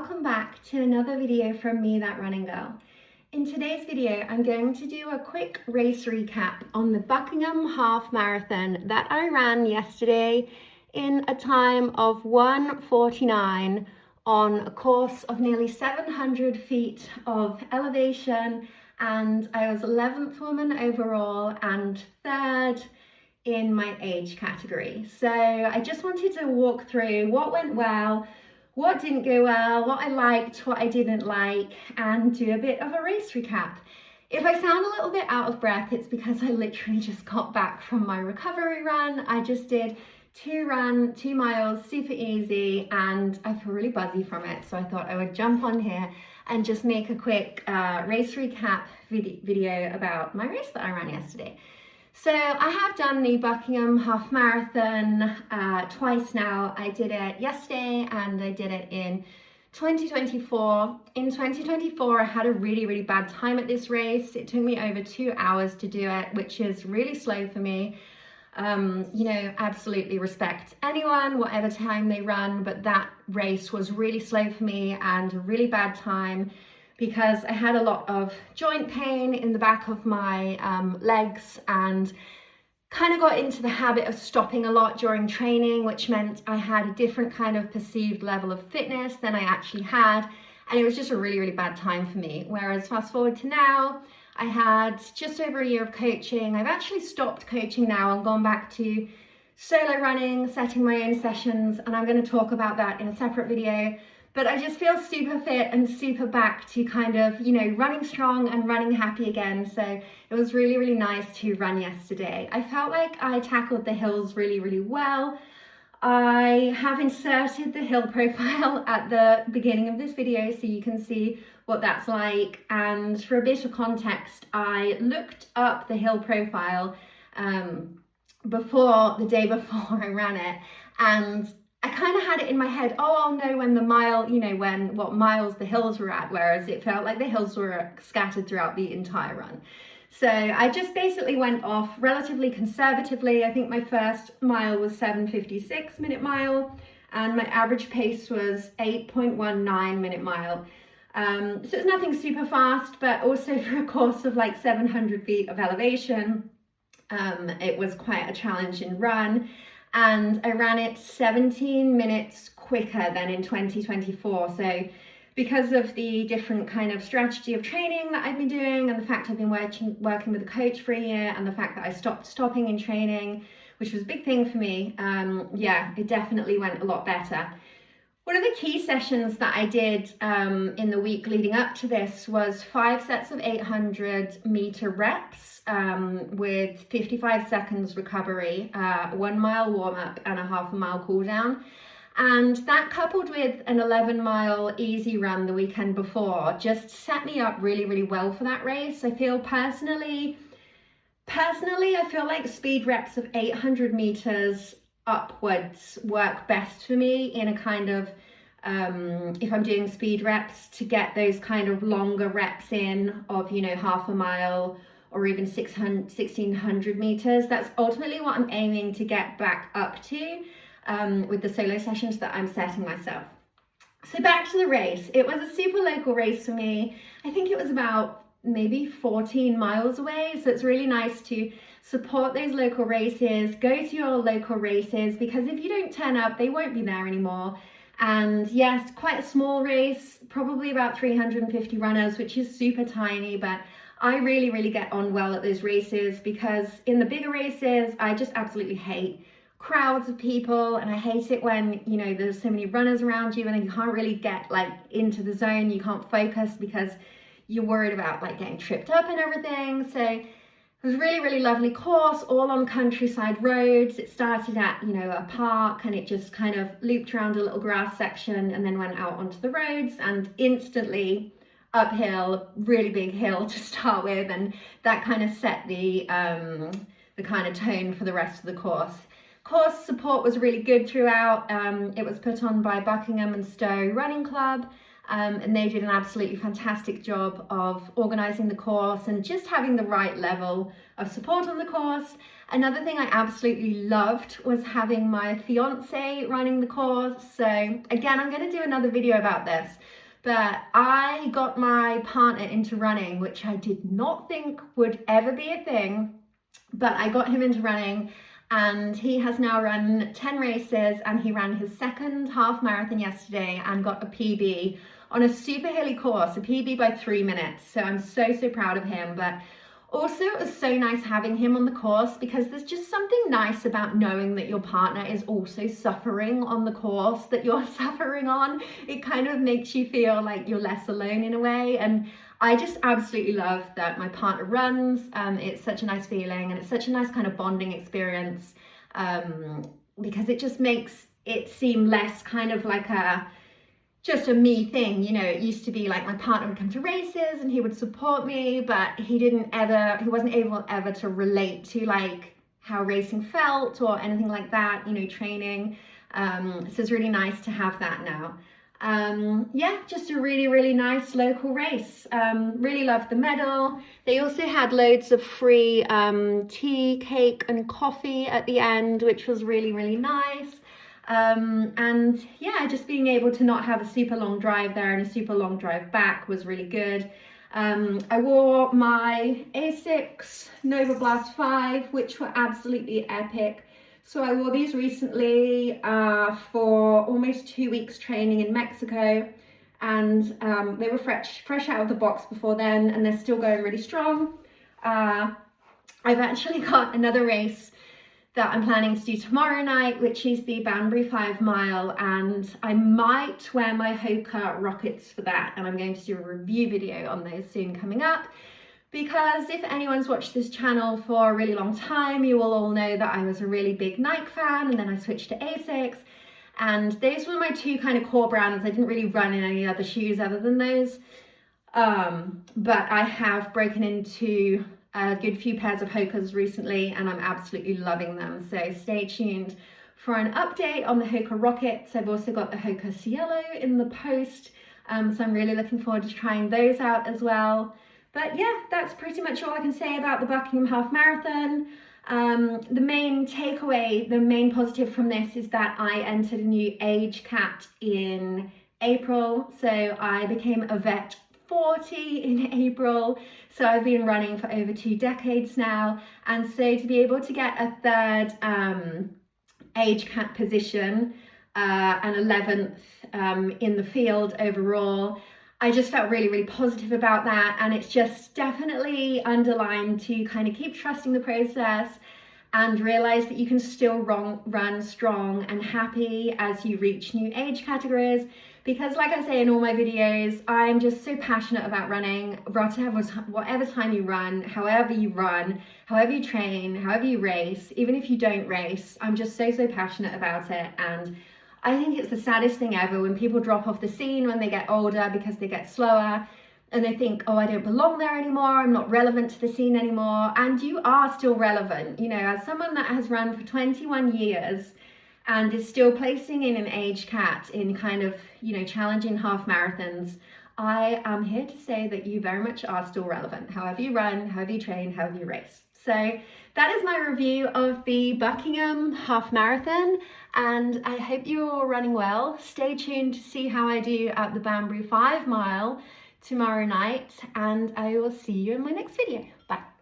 welcome back to another video from me, That Running Girl. In today's video, I'm going to do a quick race recap on the Buckingham Half Marathon that I ran yesterday in a time of 1:49 on a course of nearly 700 feet of elevation, and I was 11th woman overall and 3rd in my age category. So I just wanted to walk through what went well, what didn't go well, what I liked, what I didn't like, and do a bit of a race recap. If I sound a little bit out of breath, it's because I literally just got back from my recovery run. I just did 2 miles, super easy, and I feel really buzzy from it. So I thought I would jump on here and just make a quick race recap video about my race that I ran yesterday. So I have done the Buckingham Half Marathon twice now. I did it yesterday and I did it in 2024. In 2024, I had a really bad time at this race. It took me over 2 hours to do it, which is really slow for me. Absolutely respect anyone, whatever time they run, but that race was really slow for me and a really bad time, because I had a lot of joint pain in the back of my legs and kind of got into the habit of stopping a lot during training, which meant I had a different kind of perceived level of fitness than I actually had. And it was just a really bad time for me. Whereas fast forward to now, I had just over a year of coaching. I've actually stopped coaching now and gone back to solo running, setting my own sessions, and I'm going to talk about that in a separate video. But I just feel super fit and super back to kind of, running strong and running happy again. So it was really nice to run yesterday. I felt like I tackled the hills really well. I have inserted the hill profile at the beginning of this video so you can see what that's like. And for a bit of context, I looked up the hill profile the day before I ran it, and I kind of had it in my head, I'll know when the mile, what miles the hills were at, whereas it felt like the hills were scattered throughout the entire run. So I just basically went off relatively conservatively. I think my first mile was 7:56 minute mile, and my average pace was 8.19 minute mile. So it's nothing super fast, but also for a course of like 700 feet of elevation, it was quite a challenging run. And I ran it 17 minutes quicker than in 2024. So because of the different kind of strategy of training that I've been doing, and the fact I've been working with a coach for a year, and the fact that I stopped stopping in training, which was a big thing for me, it definitely went a lot better. One of the key sessions that I did in the week leading up to this was 5 sets of 800-meter reps with 55 seconds recovery, 1 mile warm-up and a half a mile cool down. And that, coupled with an 11-mile easy run the weekend before, just set me up really well for that race. I feel personally, I feel like speed reps of 800 meters upwards work best for me in a kind of, if I'm doing speed reps, to get those kind of longer reps in of, half a mile or even 1600 meters. That's ultimately what I'm aiming to get back up to with the solo sessions that I'm setting myself. So back to the race. It was a super local race for me. I think it was about maybe 14 miles away. So it's really nice to support those local races, go to your local races, because if you don't turn up, they won't be there anymore. And yes, quite a small race, probably about 350 runners, which is super tiny, but I really get on well at those races, because in the bigger races, I just absolutely hate crowds of people, and I hate it when, there's so many runners around you and you can't really get into the zone, you can't focus because you're worried about getting tripped up and everything. So it was really lovely course, all on countryside roads. It started at, a park, and it just kind of looped around a little grass section and then went out onto the roads, and instantly uphill, really big hill to start with. And that kind of set the kind of tone for the rest of the course. Course support was really good throughout. It was put on by Buckingham and Stowe Running Club. and they did an absolutely fantastic job of organising the course and just having the right level of support on the course. Another thing I absolutely loved was having my fiance running the course. So again, I'm going to do another video about this, but I got my partner into running, which I did not think would ever be a thing, but I got him into running, and he has now run 10 races, and he ran his second half marathon yesterday and got a PB on a super hilly course, a PB by 3 minutes. So I'm so proud of him. But also, it was so nice having him on the course, because there's just something nice about knowing that your partner is also suffering on the course that you're suffering on. It kind of makes you feel like you're less alone in a way. And I just absolutely love that my partner runs. It's such a nice feeling, and it's such a nice kind of bonding experience, because it just makes it seem less kind of like just a me thing. You know, it used to be like my partner would come to races and he would support me, but he wasn't able ever to relate to like how racing felt or anything like that, you know, training. So it's really nice to have that now. Yeah, just a really nice local race. Really loved the medal. They also had loads of free tea, cake and coffee at the end, which was really nice. And yeah, just being able to not have a super long drive there and a super long drive back was really good. I wore my Asics Nova Blast 5, which were absolutely epic. So I wore these recently for almost 2 weeks training in Mexico, and they were fresh out of the box before then, and they're still going really strong. I've actually got another race that I'm planning to do tomorrow night, which is the Banbury 5 mile, and I might wear my Hoka Rockets for that, and I'm going to do a review video on those soon coming up. Because if anyone's watched this channel for a really long time, you will all know that I was a really big Nike fan, and then I switched to Asics, and those were my two kind of core brands. I didn't really run in any other shoes other than those, but I have broken into a good few pairs of Hokas recently, and I'm absolutely loving them. So stay tuned for an update on the Hoka Rockets. I've also got the Hoka Cielo in the post, so I'm really looking forward to trying those out as well. But yeah, that's pretty much all I can say about the Buckingham Half Marathon. The main takeaway, the main positive from this is that I entered a new age cat in April. So I became a vet 40 in April. So I've been running for over 2 decades now. And so to be able to get a third age cat position, and 11th in the field overall, I just felt really positive about that, and it's just definitely underlined to kind of keep trusting the process and realize that you can still run strong and happy as you reach new age categories. Because like I say in all my videos, I'm just so passionate about running, whatever time you run, however you train, however you race, even if you don't race, I'm just so passionate about it. And I think it's the saddest thing ever when people drop off the scene when they get older because they get slower, and they think, oh, I don't belong there anymore, I'm not relevant to the scene anymore. And you are still relevant. You know, as someone that has run for 21 years and is still placing in an age cat in kind of, you know, challenging half marathons, I am here to say that you very much are still relevant, however you run, however you train, however you race. So that is my review of the Buckingham Half Marathon, and I hope you're all running well. Stay tuned to see how I do at the Banbury 5 mile tomorrow night, and I will see you in my next video. Bye.